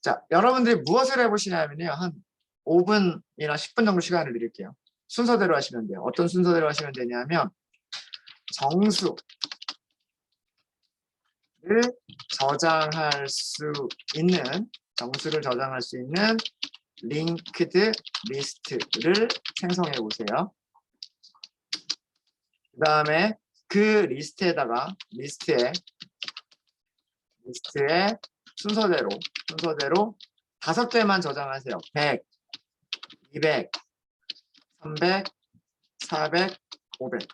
자, 여러분들이 무엇을 해보시냐면요. 한 5분이나 10분 정도 시간을 드릴게요. 순서대로 하시면 돼요. 어떤 순서대로 하시면 되냐면 정수를 저장할 수 있는 링크드 리스트를 생성해 보세요. 그 다음에 그 리스트에 순서대로 5개만 저장하세요. 100, 200, 300, 400, 500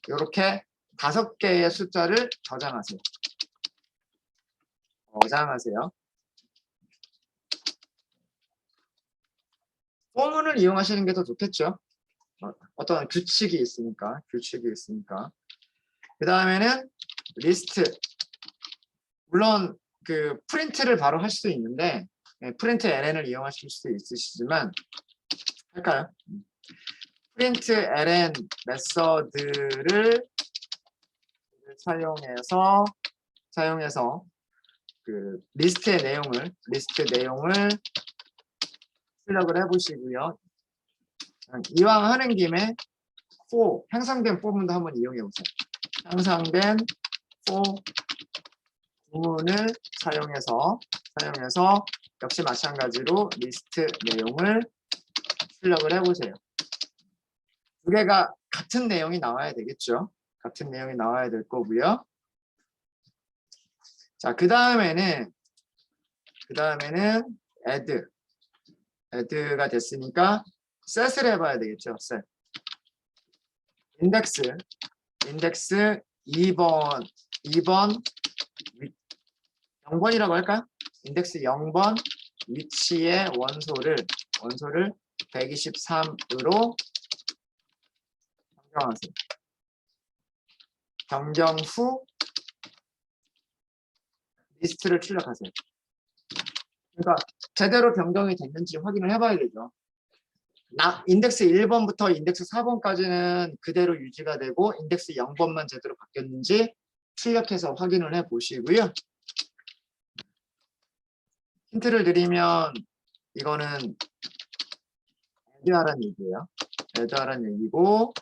이렇게 5개의 숫자를 저장하세요. 포문을 이용하시는 게 더 좋겠죠. 어떤 규칙이 있으니까. 그 다음에는 리스트. 물론 그 프린트를 바로 할 수도 있는데 프린트 ln을 이용하실 수도 있으시지만 할까요? 프린트 ln 메서드를 사용해서 그 리스트 내용을 출력을 해보시고요. 이왕 하는 김에 향상된 포문도 한번 이용해 보세요. 향상된 포문을 사용해서 역시 마찬가지로 리스트 내용을 출력을 해보세요. 두 개가 같은 내용이 나와야 되겠죠. 같은 내용이 나와야 될 거고요. 자, 그 다음에는 add가 됐으니까 set을 해봐야 되겠죠. set. 인덱스 2번 0번이라고 할까요? 인덱스 0번 위치의 원소를 123으로 변경하세요. 변경 후 리스트를 출력하세요. 그러니까 제대로 변경이 됐는지 확인을 해봐야 되죠. 인덱스 1번부터 인덱스 4번까지는 그대로 유지가 되고 인덱스 0번만 제대로 바뀌었는지 출력해서 확인을 해 보시고요. 힌트를 드리면 이거는 add하라는 얘기고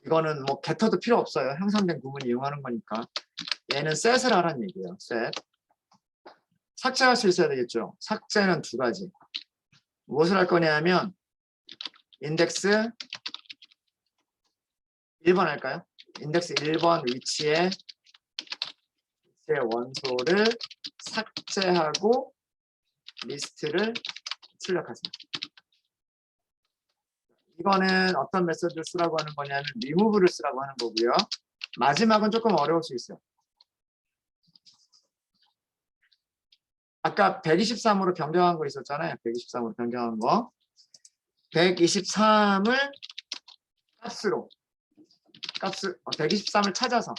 이거는 뭐 get터도 필요 없어요. 향상된 구문 이용하는 거니까. 얘는 set을 하라는 얘기예요. set. 삭제할 수 있어야 되겠죠. 삭제는 2가지. 무엇을 할 거냐면 인덱스 1번 할까요? 인덱스 1번 위치의 원소를 삭제하고 리스트를 출력하세요. 이거는 어떤 메소드를 쓰라고 하는 거냐면 remove를 쓰라고 하는 거고요. 마지막은 조금 어려울 수 있어요. 아까 123으로 변경한 거 있었잖아요. 123으로 변경한 거. 123을 123을 찾아서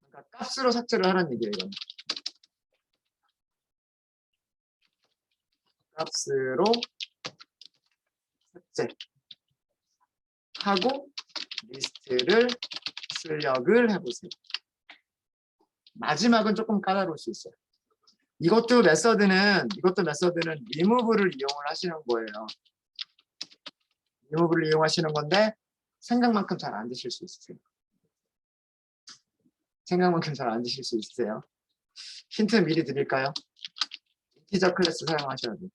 그러니까 값으로 삭제를 하라는 얘기예요. 이건. 값으로 삭제하고 리스트를 출력을 해보세요. 마지막은 조금 까다로울 수 있어요. 이것도 메서드는 remove를 이용을 하시는 거예요. remove를 이용하시는 건데 생각만큼 잘 안 드실 수 있으세요. 힌트 미리 드릴까요? 인티저 클래스 사용하셔야 돼요.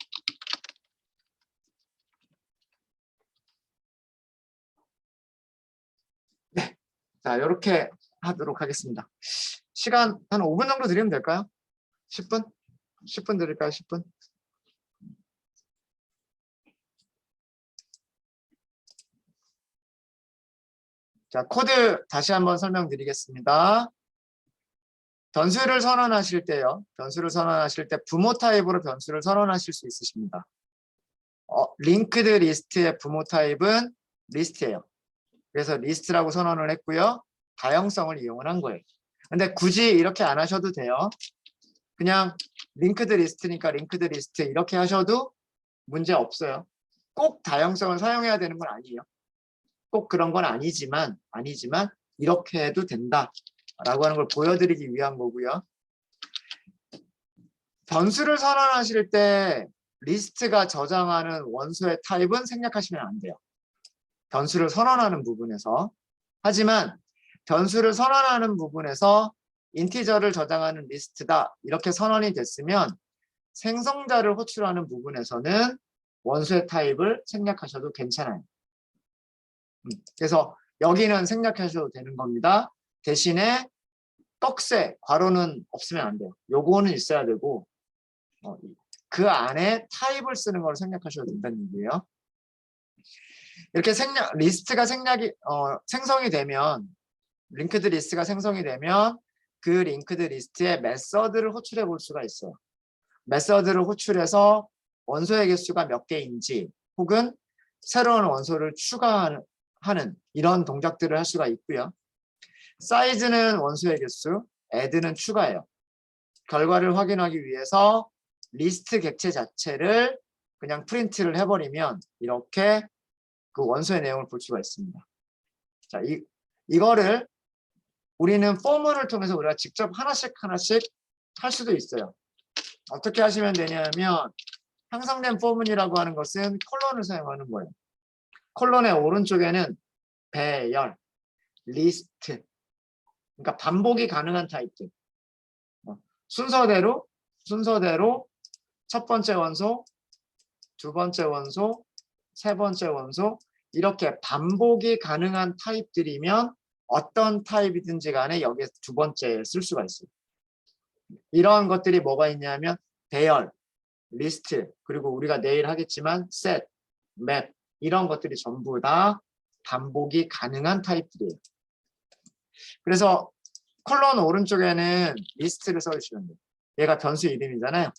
네, 자 이렇게 하도록 하겠습니다. 시간 한 5분 정도 드리면 될까요? 10분? 10분 드릴까요? 10분? 자, 코드 다시 한번 설명드리겠습니다. 변수를 선언하실 때 부모 타입으로 변수를 선언하실 수 있으십니다. 링크드 리스트의 부모 타입은 리스트예요. 그래서 리스트라고 선언을 했고요. 다형성을 이용을 한 거예요. 근데 굳이 이렇게 안 하셔도 돼요. 그냥 링크드 리스트니까 링크드 리스트 이렇게 하셔도 문제 없어요. 꼭 다형성을 사용해야 되는 건 아니에요. 꼭 그런 건 아니지만 이렇게 해도 된다라고 하는 걸 보여드리기 위한 거고요. 변수를 선언하실 때 리스트가 저장하는 원소의 타입은 생략하시면 안 돼요. 변수를 선언하는 부분에서. 하지만 변수를 선언하는 부분에서 인티저를 저장하는 리스트다 이렇게 선언이 됐으면 생성자를 호출하는 부분에서는 원소의 타입을 생략하셔도 괜찮아요. 그래서 여기는 생략하셔도 되는 겁니다. 대신에 떡새, 괄호는 없으면 안 돼요. 요거는 있어야 되고 그 안에 타입을 쓰는 걸 생략하셔도 된다는 얘기예요. 이렇게 리스트가 생성이 되면 링크드 리스트가 생성이 되면 그 링크드 리스트에 메서드를 호출해 볼 수가 있어요. 메서드를 호출해서 원소의 개수가 몇 개인지 혹은 새로운 원소를 추가하는 이런 동작들을 할 수가 있고요. 사이즈는 원소의 개수, add는 추가예요. 결과를 확인하기 위해서 리스트 객체 자체를 그냥 프린트를 해버리면 이렇게 그 원소의 내용을 볼 수가 있습니다. 자, 이거를 우리는 포문을 통해서 우리가 직접 하나씩 할 수도 있어요. 어떻게 하시면 되냐면 형성된 포문이라고 하는 것은 콜론을 사용하는 거예요. 콜론의 오른쪽에는 배열, 리스트, 그러니까 반복이 가능한 타입들. 순서대로 첫 번째 원소, 두 번째 원소, 세 번째 원소 이렇게 반복이 가능한 타입들이면 어떤 타입이든지 간에 여기에 두 번째에 쓸 수가 있어요. 이러한 것들이 뭐가 있냐면 배열, 리스트, 그리고 우리가 내일 하겠지만 셋, 맵 이런 것들이 전부 다 반복이 가능한 타입들이에요. 그래서 콜론 오른쪽에는 리스트를 써주시면 돼요. 얘가 변수 이름이잖아요.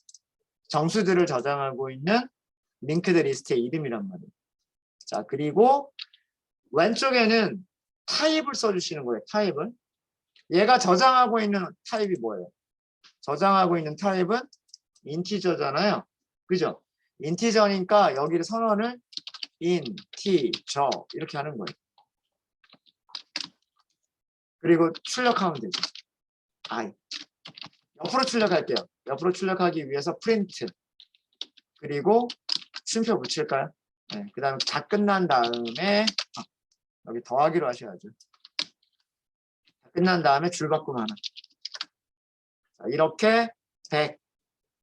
정수들을 저장하고 있는 링크드 리스트의 이름이란 말이에요. 자, 그리고 왼쪽에는 타입을 써주시는 거예요. 타입을. 얘가 저장하고 있는 타입이 뭐예요? 저장하고 있는 타입은 인티저잖아요. 그죠? 인티저니까 여기를 선언을 인티저 이렇게 하는 거예요. 그리고 출력하면 되죠. I. 옆으로 출력할게요. 옆으로 출력하기 위해서 프린트. 그리고 쉼표 붙일까요? 네, 그 다음에 다 끝난 다음에 여기 더하기로 하셔야죠. 다 끝난 다음에 줄바꿈 하나. 자, 이렇게 100,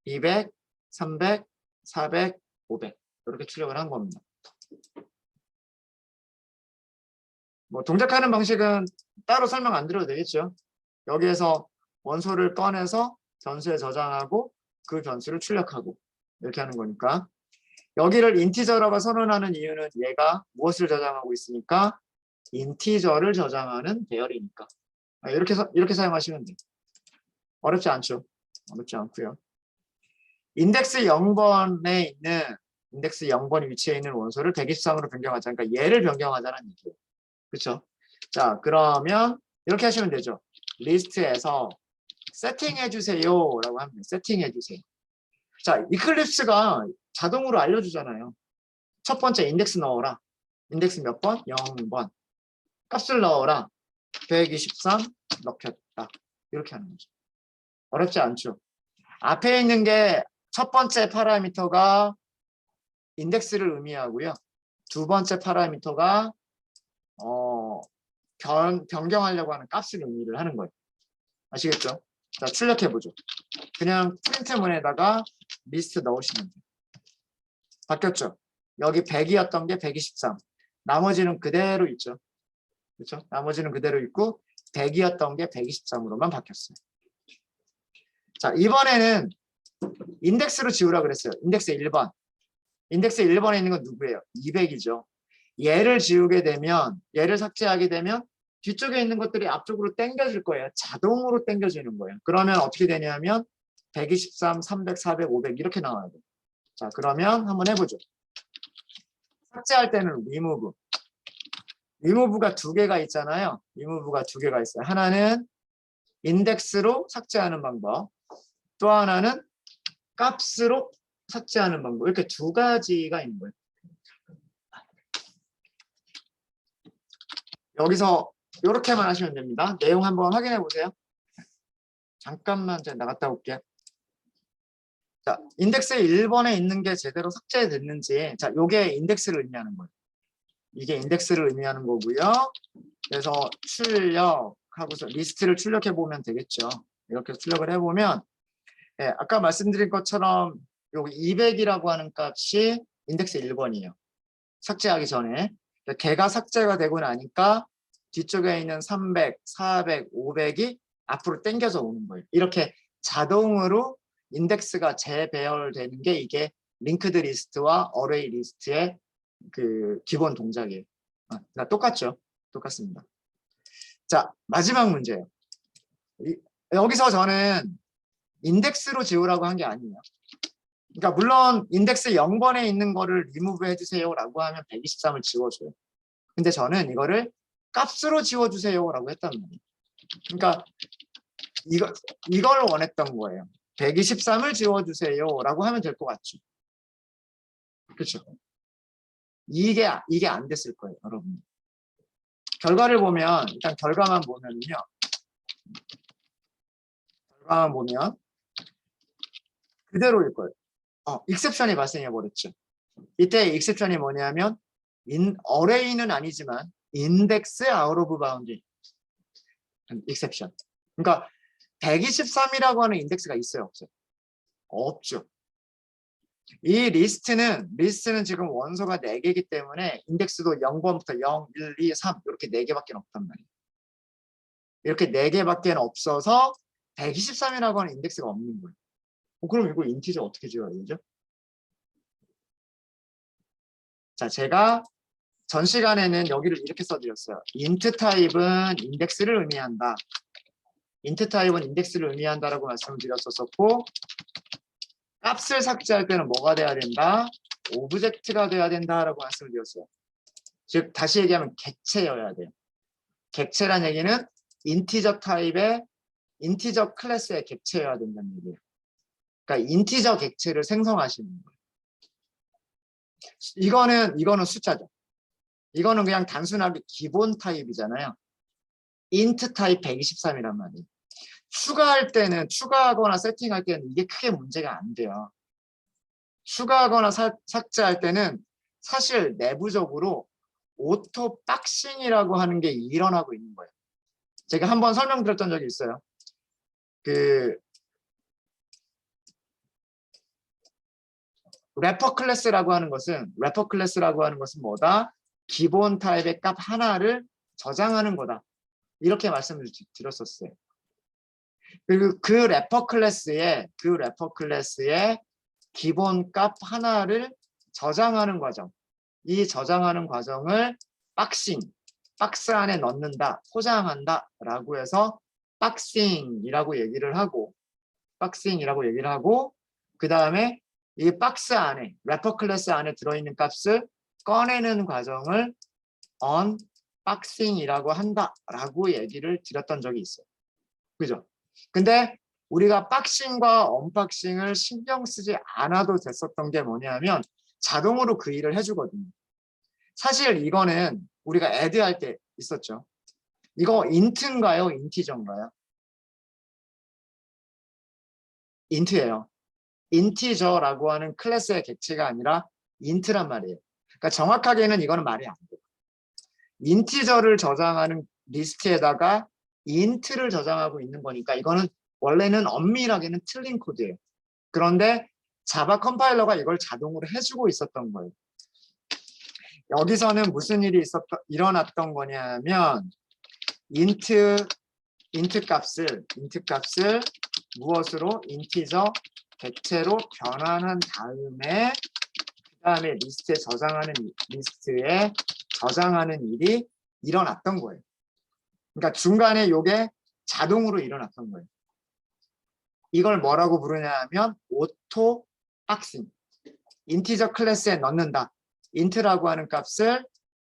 200, 300, 400, 500 이렇게 출력을 한 겁니다. 뭐 동작하는 방식은 따로 설명 안 드려도 되겠죠. 여기에서 원소를 꺼내서 변수에 저장하고 그 변수를 출력하고 이렇게 하는 거니까 여기를 인티저라고 선언하는 이유는 얘가 무엇을 저장하고 있으니까 인티저를 저장하는 배열이니까 이렇게 사용하시면 돼요. 어렵지 않죠? 어렵지 않고요. 인덱스 0번에 있는 인덱스 0번 위치에 있는 원소를 123으로 변경하자. 그러니까 얘를 변경하자는 얘기예요. 그렇죠? 자, 그러면 이렇게 하시면 되죠. 리스트에서 세팅해 주세요라고 하면 세팅해 주세요. 자, 이클립스가 자동으로 알려주잖아요. 첫 번째 인덱스 넣어라. 인덱스 몇 번? 0번. 값을 넣어라. 123 넣겠다. 이렇게 하는 거죠. 어렵지 않죠. 앞에 있는 게 첫 번째 파라미터가 인덱스를 의미하고요. 두 번째 파라미터가 변경하려고 하는 값을 의미를 하는 거예요. 아시겠죠? 자, 출력해보죠. 그냥 프린트문에다가 리스트 넣으시면 돼요. 바뀌었죠? 여기 100이었던 게 123. 나머지는 그대로 있죠. 그렇죠? 나머지는 그대로 있고 100이었던 게 123으로만 바뀌었어요. 자, 이번에는 인덱스로 지우라 그랬어요. 인덱스 1번. 인덱스 1번에 있는 건 누구예요? 200이죠. 얘를 지우게 되면, 얘를 삭제하게 되면 뒤쪽에 있는 것들이 앞쪽으로 당겨질 거예요. 자동으로 당겨지는 거예요. 그러면 어떻게 되냐면 123, 300, 400, 500 이렇게 나와야 돼요. 자, 그러면 한번 해보죠. 삭제할 때는 remove. remove가 두 개가 있잖아요. remove가 두 개가 있어요. 하나는 인덱스로 삭제하는 방법. 또 하나는 값으로 삭제하는 방법. 이렇게 두 가지가 있는 거예요. 여기서 이렇게만 하시면 됩니다. 내용 한번 확인해 보세요. 잠깐만 제가 나갔다 올게요. 자, 인덱스 1번에 있는 게 제대로 삭제됐는지, 자, 요게 인덱스를 의미하는 거예요. 이게 인덱스를 의미하는 거고요. 그래서 출력하고서 리스트를 출력해 보면 되겠죠. 이렇게 출력을 해보면, 예, 아까 말씀드린 것처럼 여기 200이라고 하는 값이 인덱스 1번이에요. 삭제하기 전에. 걔가 삭제가 되고 나니까 뒤쪽에 있는 300, 400, 500이 앞으로 당겨져 오는 거예요. 이렇게 자동으로 인덱스가 재배열되는 게 이게 링크드 리스트와 어레이 리스트의 그 기본 동작이에요. 똑같죠? 똑같습니다. 자, 마지막 문제예요. 여기서 저는 인덱스로 지우라고 한 게 아니에요. 그러니까 물론 인덱스 0번에 있는 거를 리무브 해주세요라고 하면 123을 지워줘요. 근데 저는 이거를 값으로 지워주세요라고 했단 말이에요. 그러니까 이걸 원했던 거예요. 123을 지워주세요라고 하면 될 것 같죠. 그렇죠? 이게 안 됐을 거예요, 여러분. 결과를 보면 일단 결과만 보면요. 결과만 보면 그대로일 거예요. 익셉션이 발생해 버렸죠. 이때 익셉션이 뭐냐면 어레이는 아니지만 인덱스 아웃 오브 바운드 익셉션. 그러니까 123이라고 하는 인덱스가 있어요, 없어요? 없죠. 이 리스트는 지금 원소가 4개이기 때문에 인덱스도 0번부터 0, 1, 2, 3 이렇게 4개밖에 없단 말이에요. 이렇게 4개밖에 없어서 123이라고 하는 인덱스가 없는 거예요. 그럼 이거 인티저 어떻게 지어야 되죠? 자, 제가 전 시간에는 여기를 이렇게 써드렸어요. int 타입은 인덱스를 의미한다. int 타입은 인덱스를 의미한다라고 말씀을 드렸었고, 값을 삭제할 때는 뭐가 돼야 된다? 오브젝트가 돼야 된다라고 말씀을 드렸어요. 즉 다시 얘기하면 객체여야 돼요. 객체란 얘기는 인티저 타입의 인티저 클래스의 객체여야 된다는 얘기예요. 그러니까 인티저 객체를 생성하시는 거예요. 이거는 숫자죠. 이거는 그냥 단순하게 기본 타입이잖아요. int 타입 123이란 말이에요. 추가하거나 세팅할 때는 이게 크게 문제가 안 돼요. 추가하거나 삭제할 때는 사실 내부적으로 오토 박싱이라고 하는 게 일어나고 있는 거예요. 제가 한번 설명드렸던 적이 있어요. 래퍼 클래스라고 하는 것은 뭐다? 기본 타입의 값 하나를 저장하는 거다. 이렇게 말씀을 드렸었어요. 그리고 그 래퍼 클래스의 기본 값 하나를 저장하는 과정. 이 저장하는 과정을 박스 안에 넣는다, 포장한다 라고 해서 박싱이라고 얘기를 하고 그 다음에 이 박스 안에 래퍼 클래스 안에 들어있는 값을 꺼내는 과정을 언박싱이라고 한다라고 얘기를 드렸던 적이 있어요. 그죠? 근데 우리가 박싱과 언박싱을 신경 쓰지 않아도 됐었던 게 뭐냐면 자동으로 그 일을 해주거든요. 사실 이거는 우리가 add할 때 있었죠. 이거 int인가요? 인티저인가요? int예요. 인티저라고 하는 클래스의 객체가 아니라 int란 말이에요. 그러니까 정확하게는 이거는 말이 안 돼요. 인티저를 저장하는 리스트에다가 int를 저장하고 있는 거니까 이거는 원래는 엄밀하게는 틀린 코드예요. 그런데 자바 컴파일러가 이걸 자동으로 해주고 있었던 거예요. 여기서는 무슨 일이 일어났던 거냐면 int 값을 무엇으로? 인티저 객체로 변환한 다음에 그다음에 리스트에 저장하는 일이 일어났던 거예요. 그러니까 중간에 이게 자동으로 일어났던 거예요. 이걸 뭐라고 부르냐 하면 오토 박싱. 인티저 클래스에 넣는다. int라고 하는 값을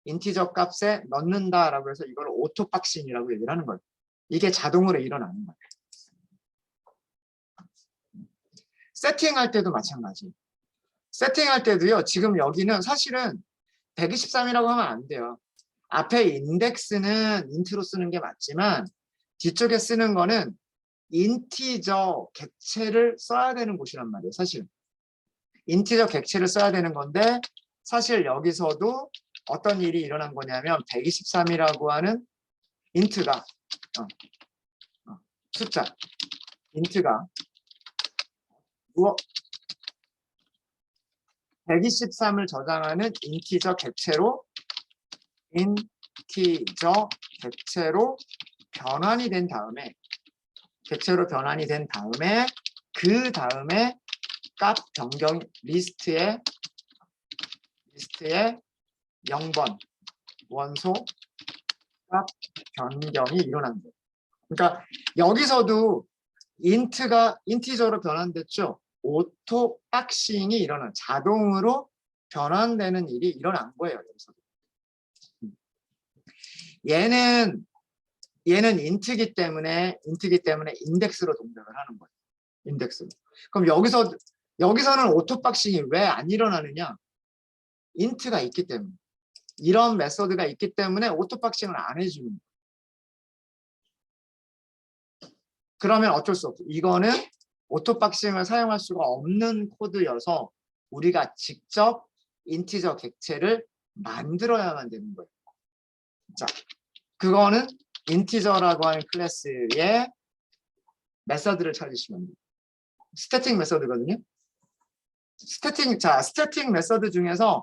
인티저 값에 넣는다라고 해서 이걸 오토 박싱이라고 얘기를 하는 거예요. 이게 자동으로 일어나는 거예요. 세팅할 때도 마찬가지. 세팅할 때도요. 지금 여기는 사실은 123이라고 하면 안 돼요. 앞에 인덱스는 int로 쓰는 게 맞지만 뒤쪽에 쓰는 거는 인티저 객체를 써야 되는 곳이란 말이에요. 사실 인티저 객체를 써야 되는 건데 사실 여기서도 어떤 일이 일어난 거냐면 123이라고 하는 인트가 숫자 인트가 123을 저장하는 인티저 객체로 변환이 된 다음에 그 다음에 값 변경 리스트에 0번 원소 값 변경이 일어난 거예요. 그러니까 여기서도 인트가 인티저로 변환됐죠. 오토 박싱이 일어난 자동으로 변환되는 일이 일어난 거예요. 여기서도. 얘는 인트기 때문에 인덱스로 동작을 하는 거예요. 인덱스로. 그럼 여기서는 오토 박싱이 왜 안 일어나느냐? 인트가 있기 때문에. 이런 메서드가 있기 때문에 오토 박싱을 안 해주는 거예요. 그러면 어쩔 수 없어. 이거는 오토 박싱을 사용할 수가 없는 코드여서 우리가 직접 인티저 객체를 만들어야만 되는 거예요. 자, 그거는 인티저라고 하는 클래스의 메서드를 찾으시면 돼요. 스태틱 메서드거든요. 스태틱 메서드 중에서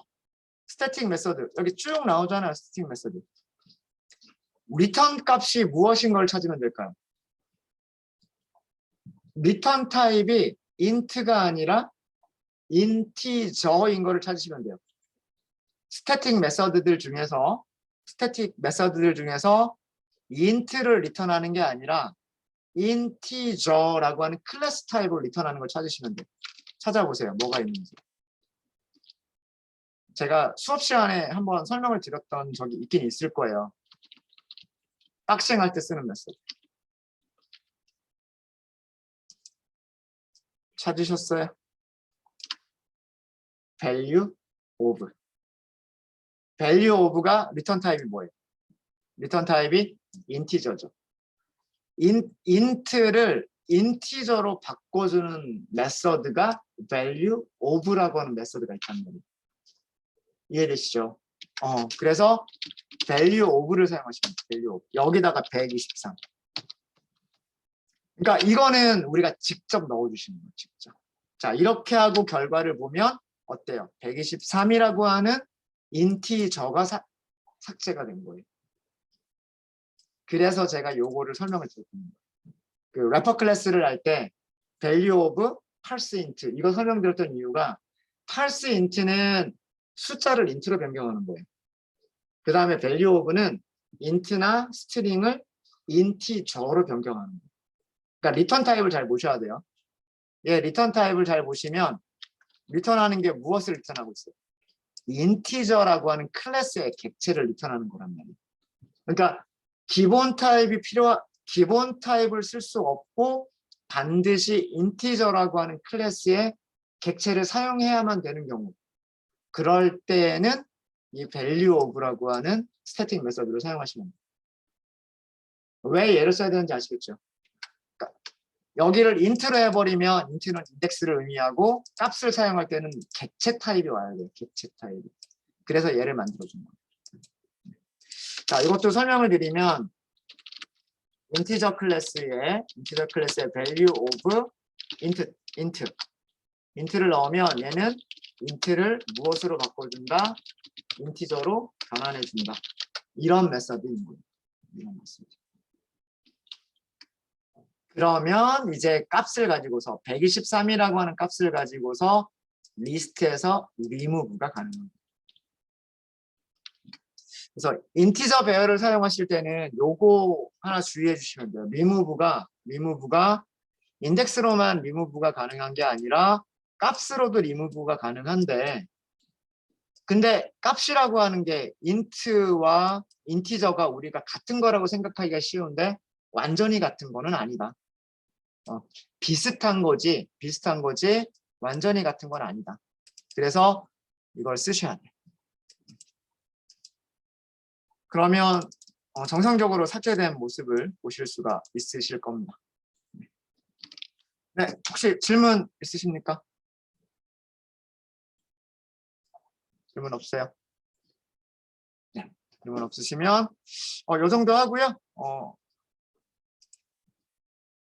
스태틱 메서드 여기 쭉 나오잖아요. 스태틱 메서드. 리턴 값이 무엇인 걸 찾으면 될까요? 리턴 타입이 int가 아니라 인티저인 거를 찾으시면 돼요. 스태틱 메서드들 중에서 int를 리턴하는 게 아니라 인티저라고 하는 클래스 타입을 리턴하는 걸 찾으시면 돼요. 찾아보세요. 뭐가 있는지. 제가 수업 시간에 한번 설명을 드렸던 적이 있긴 있을 거예요. 박싱할 때 쓰는 메소드. 찾으셨어요? value of. value of가 리턴 타입이 뭐예요? 리턴 타입이 인티저죠. int를 인티저로 바꿔주는 메서드가 value of라고 하는 메서드가 있다는 거예요. 이해되시죠? 그래서 value of를 사용하시면 돼요. value of. 여기다가 123. 그러니까 이거는 우리가 직접 넣어주시는 거예요. 직접. 자, 이렇게 하고 결과를 보면 어때요? 123이라고 하는 인티저가 삭제가 된 거예요. 그래서 제가 요거를 설명을 드렸습니다. 그 래퍼 클래스를 할 때 value of parse int 이거 설명드렸던 이유가 parse int는 숫자를 int로 변경하는 거예요. 그 다음에 value of는 int나 string을 인티저로 변경하는 거예요. 그러니까 리턴 타입을 잘 보셔야 돼요. 예, 리턴 타입을 잘 보시면 리턴하는 게 무엇을 리턴하고 있어요? 인티저라고 하는 클래스의 객체를 리턴하는 거란 말이에요. 그러니까 기본 타입을 쓸 수 없고 반드시 인티저라고 하는 클래스의 객체를 사용해야만 되는 경우 그럴 때에는 이 value of라고 하는 스태틱 메서드를 사용하시면 돼요. 왜 얘를 써야 되는지 아시겠죠? 그러니까 여기를 int로 해버리면 int는 인덱스를 의미하고 값을 사용할 때는 객체 타입이 와야 돼요. 객체 타입이. 그래서 얘를 만들어준 거예요. 자, 이것도 설명을 드리면 인티저 클래스의 value of int를 넣으면 얘는 int를 무엇으로 바꿔준다? 인티저로 변환해준다. 이런 메서드인 거예요. 이런 메서드. 그러면 이제 값을 가지고서 123이라고 하는 값을 가지고서 리스트에서 remove가 가능합니다. 그래서 인티저 배열을 사용하실 때는 요거 하나 주의해 주시면 돼요. remove가 인덱스로만 remove가 가능한 게 아니라 값으로도 remove가 가능한데 근데 값이라고 하는 게 int와 인티저가 우리가 같은 거라고 생각하기가 쉬운데 완전히 같은 거는 아니다. 비슷한 거지 완전히 같은 건 아니다. 그래서 이걸 쓰셔야 돼. 그러면 정상적으로 삭제된 모습을 보실 수가 있으실 겁니다. 네, 혹시 질문 있으십니까? 질문 없어요? 네, 질문 없으시면 요 정도 하고요.